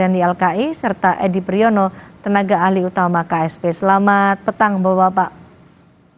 dan YLKI, serta Edi Priyono, tenaga ahli utama KSP. Selamat petang, Bapak-Bapak.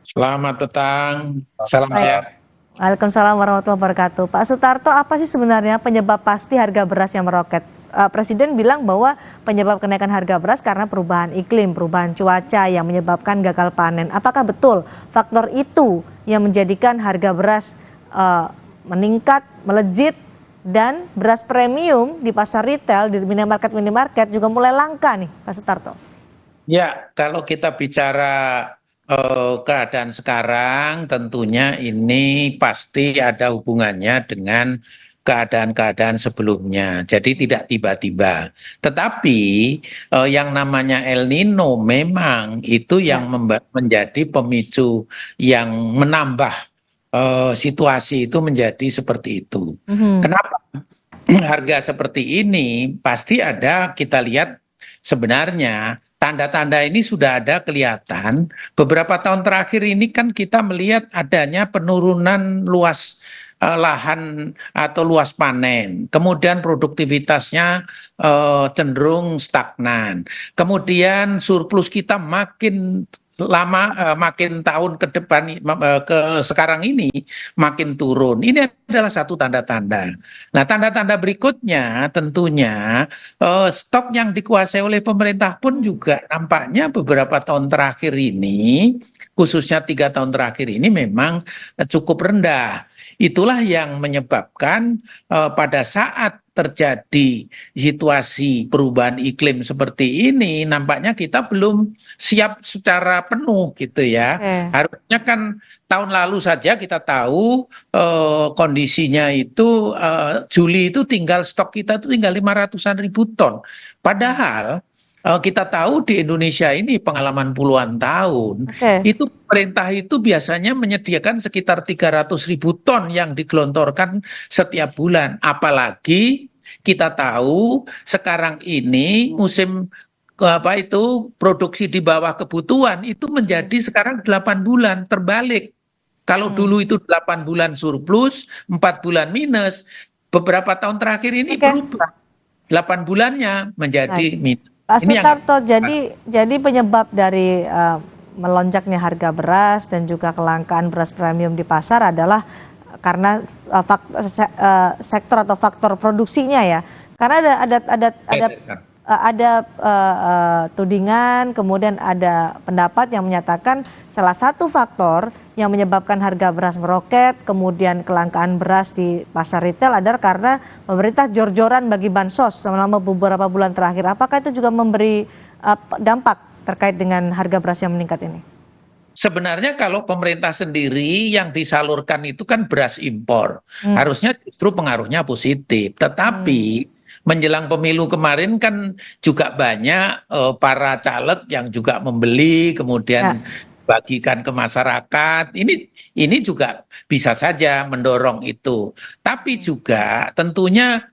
Selamat petang, salam sehat. Waalaikumsalam warahmatullahi wabarakatuh. Pak Sutarto, apa sih sebenarnya penyebab pasti harga beras yang meroket? Presiden bilang bahwa penyebab kenaikan harga beras karena perubahan iklim, perubahan cuaca yang menyebabkan gagal panen. Apakah betul faktor itu yang menjadikan harga beras meningkat, melejit, dan beras premium di pasar retail, di minimarket juga mulai langka nih, Pak Sutarto? Ya, kalau kita bicara keadaan sekarang, tentunya ini pasti ada hubungannya dengan keadaan-keadaan sebelumnya. Jadi tidak tiba-tiba. Tetapi yang namanya El Nino memang itu yang menjadi pemicu yang menambah situasi itu menjadi seperti itu. Kenapa harga seperti ini? Pasti ada, kita lihat sebenarnya tanda-tanda ini sudah ada kelihatan. Beberapa tahun terakhir ini kan kita melihat adanya penurunan luas lahan atau luas panen. Kemudian produktivitasnya cenderung stagnan. Kemudian surplus kita makin lama, makin tahun ke depan, ke sekarang ini makin turun. Ini adalah satu tanda-tanda. Nah, tanda-tanda berikutnya tentunya stok yang dikuasai oleh pemerintah pun juga nampaknya beberapa tahun terakhir ini, khususnya 3 tahun terakhir ini memang cukup rendah. Itulah yang menyebabkan pada saat terjadi situasi perubahan iklim seperti ini, nampaknya kita belum siap secara penuh gitu ya. Harusnya kan tahun lalu saja kita tahu kondisinya itu Juli itu stok kita itu tinggal 500-an ribu ton. Padahal kita tahu di Indonesia ini pengalaman puluhan tahun, itu pemerintah itu biasanya menyediakan sekitar 300 ribu ton yang digelontorkan setiap bulan. Apalagi kita tahu sekarang ini musim produksi di bawah kebutuhan itu menjadi sekarang 8 bulan, terbalik. Kalau dulu itu 8 bulan surplus, 4 bulan minus, beberapa tahun terakhir ini berubah. 8 bulannya menjadi minus. Pak Sutarto, jadi penyebab dari melonjaknya harga beras dan juga kelangkaan beras premium di pasar adalah karena sektor atau faktor produksinya ya. Karena ada tudingan, kemudian ada pendapat yang menyatakan salah satu faktor yang menyebabkan harga beras meroket, kemudian kelangkaan beras di pasar retail adalah karena pemerintah jor-joran bagi bansos selama beberapa bulan terakhir. Apakah itu juga memberi dampak terkait dengan harga beras yang meningkat ini? Sebenarnya kalau pemerintah sendiri yang disalurkan itu kan beras impor. Harusnya justru pengaruhnya positif. Tetapi menjelang pemilu kemarin kan juga banyak para caleg yang juga membeli kemudian bagikan ke masyarakat. Ini juga bisa saja mendorong itu. Tapi juga tentunya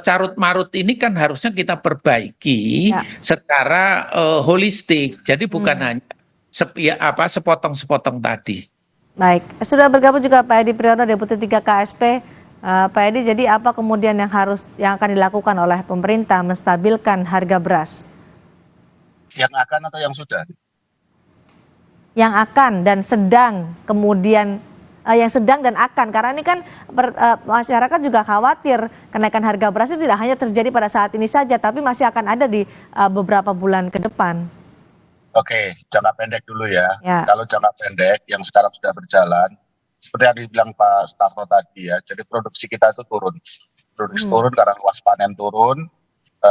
carut marut ini kan harusnya kita perbaiki secara holistik. Jadi bukan hanya sepotong-sepotong tadi. Baik, sudah bergabung juga Pak Edi Priyono, Deputi 3 KSP. Pak Edi, jadi apa kemudian yang akan dilakukan oleh pemerintah menstabilkan harga beras? Yang akan atau yang sudah? Yang akan dan sedang, kemudian yang sedang dan akan, karena ini kan masyarakat juga khawatir kenaikan harga beras itu tidak hanya terjadi pada saat ini saja, tapi masih akan ada di beberapa bulan ke depan. Oke, jangka pendek dulu ya. Kalau jangka pendek yang sekarang sudah berjalan, seperti yang dibilang Pak Sutarto tadi ya, jadi produksi kita itu turun. Produksi turun karena luas panen turun,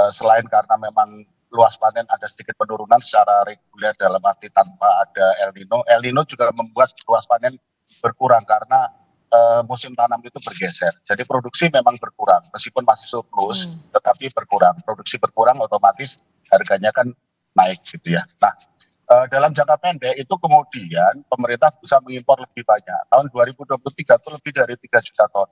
selain karena memang luas panen ada sedikit penurunan secara reguler dalam arti tanpa ada El Nino. El Nino juga membuat luas panen berkurang karena musim tanam itu bergeser. Jadi produksi memang berkurang, meskipun masih surplus, tetapi berkurang. Produksi berkurang otomatis harganya kan naik gitu ya. Nah, dalam jangka pendek itu kemudian pemerintah bisa mengimpor lebih banyak. Tahun 2023 itu lebih dari 3 juta ton.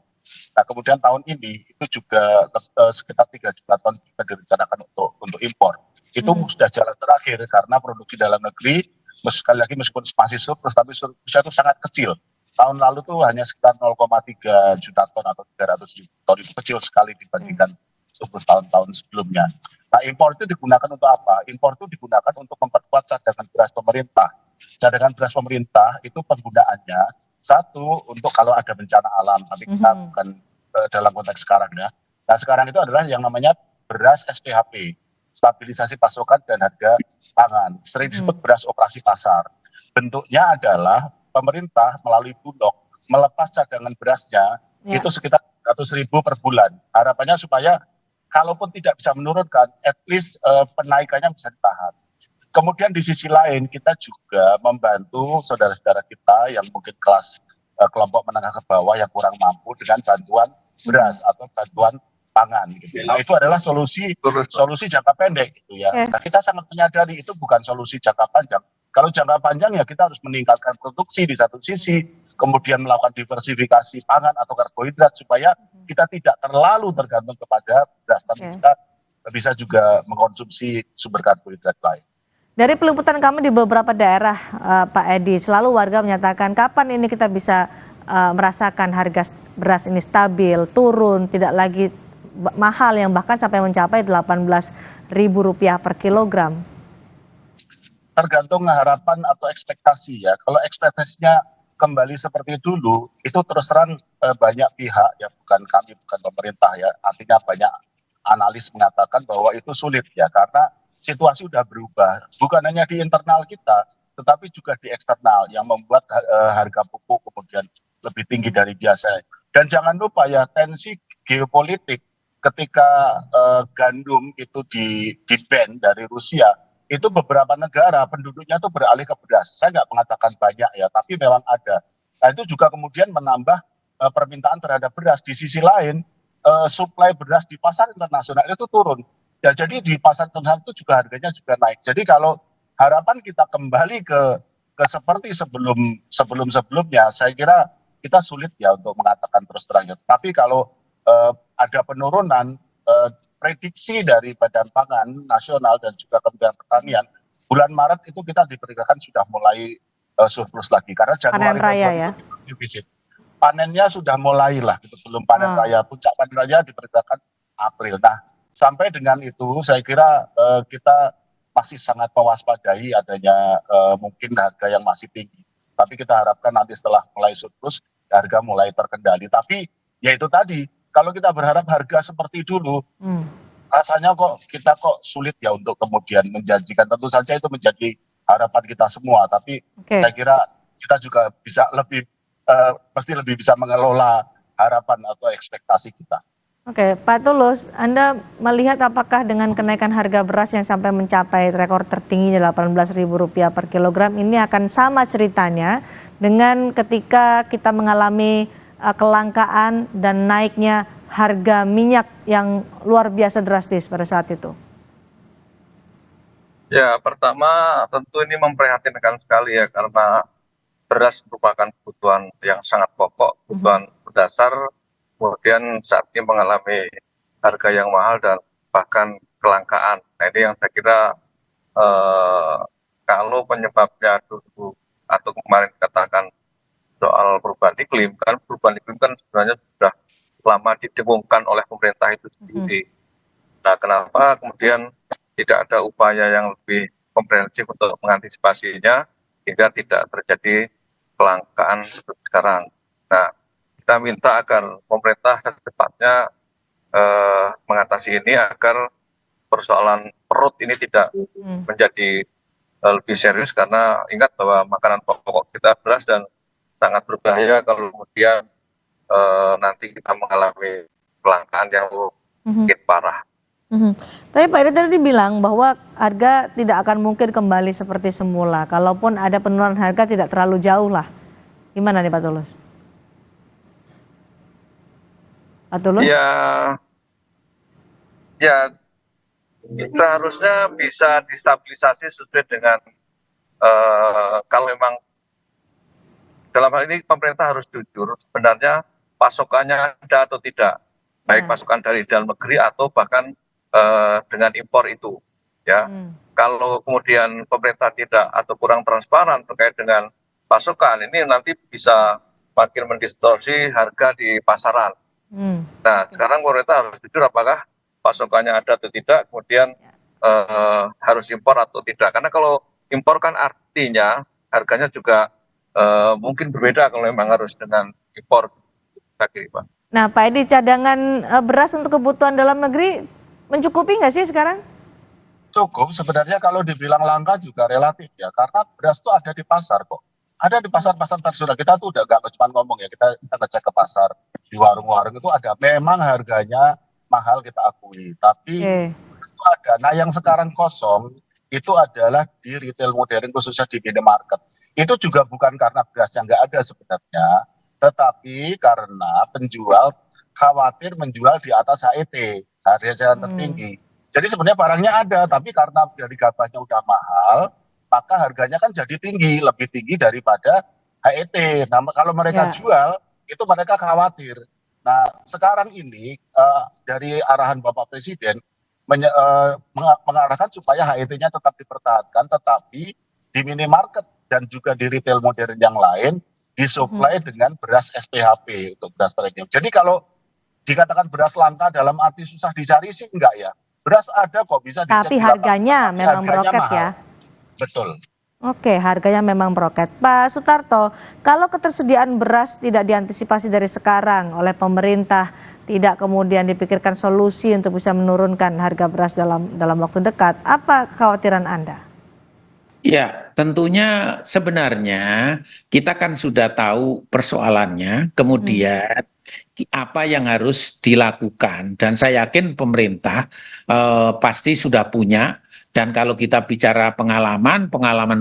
Nah, kemudian tahun ini itu juga sekitar 3 juta ton juga direncanakan untuk impor. Itu sudah jalan terakhir karena produksi dalam negeri sekali lagi meskipun masih surplus tapi surplusnya itu sangat kecil. Tahun lalu tuh hanya sekitar 0,3 juta ton atau 300 ribu ton, itu kecil sekali dibandingkan surplus tahun-tahun sebelumnya. Nah, impor itu digunakan untuk apa? Impor itu digunakan untuk memperkuat cadangan beras pemerintah. Cadangan beras pemerintah itu penggunaannya satu untuk kalau ada bencana alam, tapi kita bukan dalam konteks sekarang ya. Nah, sekarang itu adalah yang namanya beras SPHP, stabilisasi pasokan dan harga pangan. Sering disebut beras operasi pasar. Bentuknya adalah pemerintah melalui Bulog melepas cadangan berasnya itu sekitar 100.000 per bulan. Harapannya supaya kalaupun tidak bisa menurunkan, at least penaikannya bisa ditahan. Kemudian di sisi lain kita juga membantu saudara-saudara kita yang mungkin kelas kelompok menengah ke bawah yang kurang mampu dengan bantuan beras atau bantuan pangan gitu. Nah, itu adalah solusi jangka pendek gitu ya. Nah, kita sangat menyadari itu bukan solusi jangka panjang. Kalau jangka panjang ya kita harus meningkatkan produksi di satu sisi, kemudian melakukan diversifikasi pangan atau karbohidrat supaya kita tidak terlalu tergantung kepada beras, tapi kita bisa juga mengkonsumsi sumber karbohidrat lain. Dari peliputan kami di beberapa daerah, Pak Edi, selalu warga menyatakan kapan ini kita bisa merasakan harga beras ini stabil, turun, tidak lagi mahal yang bahkan sampai mencapai Rp18.000 per kilogram. Tergantung harapan atau ekspektasi ya. Kalau ekspektasinya kembali seperti dulu, itu terus terang banyak pihak ya, bukan kami, bukan pemerintah ya. Artinya banyak analis mengatakan bahwa itu sulit ya, karena situasi sudah berubah. Bukan hanya di internal kita, tetapi juga di eksternal yang membuat harga pupuk kemudian lebih tinggi dari biasa. Dan jangan lupa ya, tensi geopolitik ketika gandum itu di-ban dari Rusia, itu beberapa negara penduduknya itu beralih ke beras. Saya nggak mengatakan banyak ya, tapi memang ada. Nah, itu juga kemudian menambah permintaan terhadap beras. Di sisi lain, suplai beras di pasar internasional itu turun. Ya, jadi di pasar internasional itu juga harganya juga naik. Jadi kalau harapan kita kembali ke seperti sebelumnya, saya kira kita sulit ya untuk mengatakan terus terang. Tapi kalau ada penurunan, prediksi dari Badan Pangan Nasional dan juga Kementerian Pertanian, bulan Maret itu kita diperkirakan sudah mulai surplus lagi, karena Januari raya ya, itu defisit. Panennya sudah mulai lah, gitu. Belum panen raya, puncak panen raya diperkirakan April. Nah, sampai dengan itu saya kira kita masih sangat mewaspadai adanya mungkin harga yang masih tinggi. Tapi kita harapkan nanti setelah mulai surplus, harga mulai terkendali. Tapi ya itu tadi, kalau kita berharap harga seperti dulu, rasanya kita sulit ya untuk kemudian menjanjikan. Tentu saja itu menjadi harapan kita semua, tapi saya kira kita juga bisa pasti lebih bisa mengelola harapan atau ekspektasi kita. Oke, Pak Tulus, Anda melihat apakah dengan kenaikan harga beras yang sampai mencapai rekor tertinggi Rp18.000 per kilogram ini akan sama ceritanya dengan ketika kita mengalami kelangkaan dan naiknya harga minyak yang luar biasa drastis pada saat itu? Ya, pertama tentu ini memprihatinkan sekali ya, karena beras merupakan kebutuhan yang sangat pokok, kebutuhan berdasar, kemudian saat ini mengalami harga yang mahal dan bahkan kelangkaan. Nah, ini yang saya kira kalau penyebabnya dulu atau kemarin katakan soal perubahan iklim, kan perubahan iklim kan sebenarnya sudah lama didengungkan oleh pemerintah itu sendiri. Nah, kenapa kemudian tidak ada upaya yang lebih komprehensif untuk mengantisipasinya sehingga tidak terjadi kelangkaan seperti sekarang. Nah, kita minta agar pemerintah secepatnya mengatasi ini agar persoalan perut ini tidak menjadi lebih serius, karena ingat bahwa makanan pokok kita beras dan sangat berbahaya kalau kemudian nanti kita mengalami kelangkaan yang mungkin parah. Tapi Pak Edi tadi bilang bahwa harga tidak akan mungkin kembali seperti semula. Kalaupun ada penurunan harga tidak terlalu jauh lah. Gimana nih Pak Tulus? Pak Tulus? Ya seharusnya bisa distabilisasi sesuai dengan kalau memang dalam hal ini pemerintah harus jujur sebenarnya pasokannya ada atau tidak, baik pasokan dari dalam negeri atau bahkan dengan impor itu ya. Kalau kemudian pemerintah tidak atau kurang transparan terkait dengan pasokan, ini nanti bisa makin mendistorsi harga di pasaran. Nah, sekarang pemerintah harus jujur apakah pasokannya ada atau tidak, kemudian harus impor atau tidak. Karena kalau impor kan artinya harganya juga mungkin berbeda kalau memang harus dengan impor. Pak. Nah, Pak Edi, cadangan beras untuk kebutuhan dalam negeri mencukupi nggak sih sekarang? Cukup, sebenarnya kalau dibilang langka juga relatif ya, karena beras itu ada di pasar kok. Ada di pasar-pasar tradisional kita tuh udah gak cuma ngomong ya, kita ngecek ke pasar, di warung-warung itu ada, memang harganya mahal kita akui, tapi itu ada. Nah yang sekarang kosong itu adalah di retail modern khususnya di minimarket. Itu juga bukan karena beras yang nggak ada sebenarnya, tetapi karena penjual khawatir menjual di atas HET, harga eceran tertinggi. Jadi sebenarnya barangnya ada, tapi karena dari gabahnya udah mahal, maka harganya kan jadi tinggi, lebih tinggi daripada HET. Nah kalau mereka jual, itu mereka khawatir. Nah sekarang ini dari arahan Bapak Presiden mengarahkan supaya HET-nya tetap dipertahankan, tetapi di minimarket dan juga di retail modern yang lain disuplai dengan beras SPHP untuk beras premium. Jadi kalau dikatakan beras langka dalam arti susah dicari sih enggak ya. Beras ada kok bisa dicek. Tapi harganya memang meroket ya. Betul. Oke, harganya memang meroket. Pak Sutarto, kalau ketersediaan beras tidak diantisipasi dari sekarang oleh pemerintah, tidak kemudian dipikirkan solusi untuk bisa menurunkan harga beras dalam waktu dekat, apa kekhawatiran Anda? Ya, tentunya sebenarnya kita kan sudah tahu persoalannya, kemudian apa yang harus dilakukan, dan saya yakin pemerintah pasti sudah punya. Dan kalau kita bicara pengalaman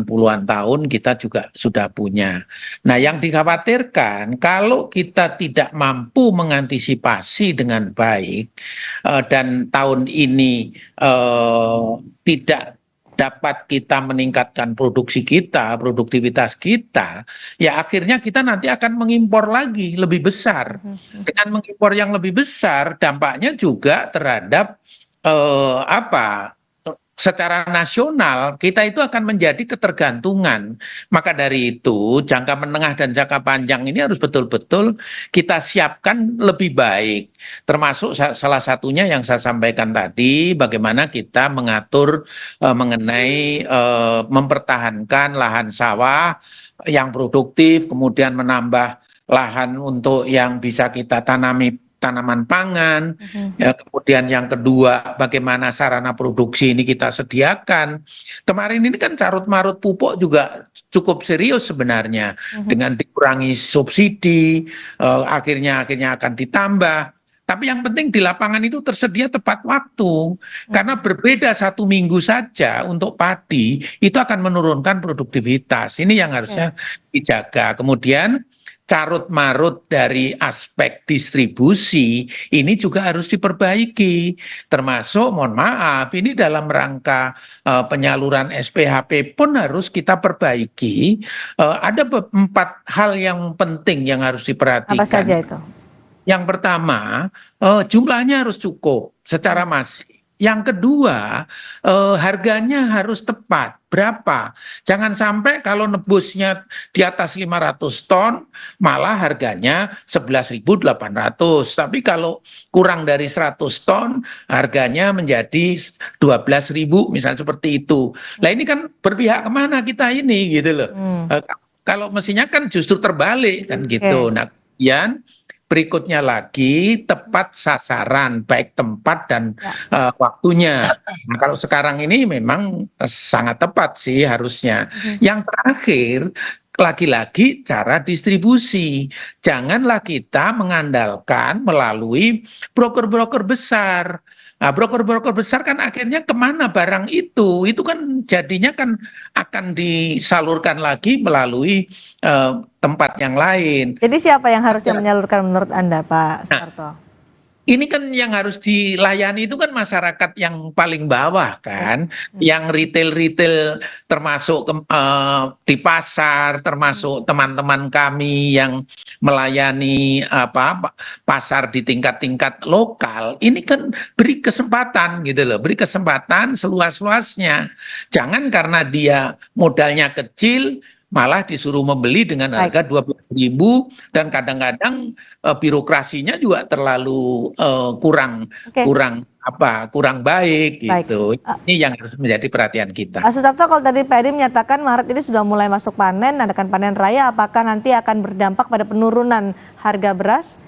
puluhan tahun kita juga sudah punya. Nah yang dikhawatirkan kalau kita tidak mampu mengantisipasi dengan baik dan tahun ini tidak dapat kita meningkatkan produksi kita, produktivitas kita, ya akhirnya kita nanti akan mengimpor lagi lebih besar. Dengan mengimpor yang lebih besar, dampaknya juga terhadap secara nasional kita itu akan menjadi ketergantungan. Maka dari itu jangka menengah dan jangka panjang ini harus betul-betul kita siapkan lebih baik. Termasuk salah satunya yang saya sampaikan tadi, bagaimana kita mengatur mengenai mempertahankan lahan sawah yang produktif, kemudian menambah lahan untuk yang bisa kita tanami tanaman pangan, ya, kemudian yang kedua bagaimana sarana produksi ini kita sediakan. Kemarin ini kan carut-marut pupuk juga cukup serius sebenarnya, dengan dikurangi subsidi, akhirnya akan ditambah. Tapi yang penting di lapangan itu tersedia tepat waktu, karena berbeda 1 minggu saja untuk padi itu akan menurunkan produktivitas. Ini yang harusnya dijaga. Kemudian carut-marut dari aspek distribusi ini juga harus diperbaiki, termasuk mohon maaf ini dalam rangka penyaluran SPHP pun harus kita perbaiki. Ada 4 hal yang penting yang harus diperhatikan. Apa saja itu? Yang pertama, jumlahnya harus cukup secara masif. Yang kedua, harganya harus tepat. Berapa? Jangan sampai kalau nebusnya di atas 500 ton, malah harganya 11.800. Tapi kalau kurang dari 100 ton, harganya menjadi 12.000, misalnya seperti itu. Nah ini kan berpihak kemana kita ini, gitu loh. Kalau mestinya kan justru terbalik, kan gitu. Nah kemudian berikutnya lagi tepat sasaran, baik tempat dan waktunya. Nah, kalau sekarang ini memang sangat tepat sih harusnya. Yang terakhir, lagi-lagi cara distribusi. Janganlah kita mengandalkan melalui broker-broker besar. Nah, broker-broker besar kan akhirnya kemana barang itu? Itu kan jadinya kan akan disalurkan lagi melalui tempat yang lain. Jadi siapa yang harusnya menyalurkan menurut Anda, Pak Sutarto? Ini kan yang harus dilayani itu kan masyarakat yang paling bawah kan, yang retail-retail termasuk di pasar, termasuk teman-teman kami yang melayani pasar di tingkat-tingkat lokal. Ini kan beri kesempatan gitu loh, beri kesempatan seluas-luasnya. Jangan karena dia modalnya kecil, malah disuruh membeli dengan harga 12.000 dan kadang-kadang birokrasinya juga terlalu kurang baik gitu. Ini yang harus menjadi perhatian kita. Pak Sutarto, kalau tadi Pak Edi menyatakan Maret ini sudah mulai masuk panen, adakan panen raya, apakah nanti akan berdampak pada penurunan harga beras?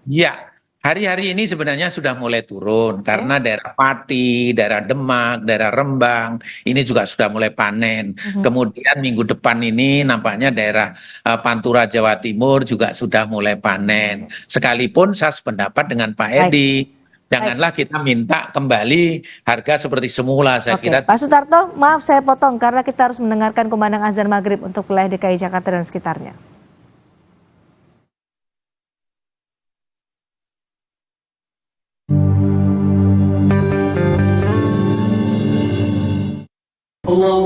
Ya, hari-hari ini sebenarnya sudah mulai turun karena daerah Pati, daerah Demak, daerah Rembang ini juga sudah mulai panen. Kemudian minggu depan ini nampaknya daerah Pantura Jawa Timur juga sudah mulai panen. Sekalipun saya sependapat dengan Pak Edi, janganlah kita minta kembali harga seperti semula. Saya kira. Pak Sutarto, maaf saya potong karena kita harus mendengarkan kumandang azan maghrib untuk wilayah DKI Jakarta dan sekitarnya. Allah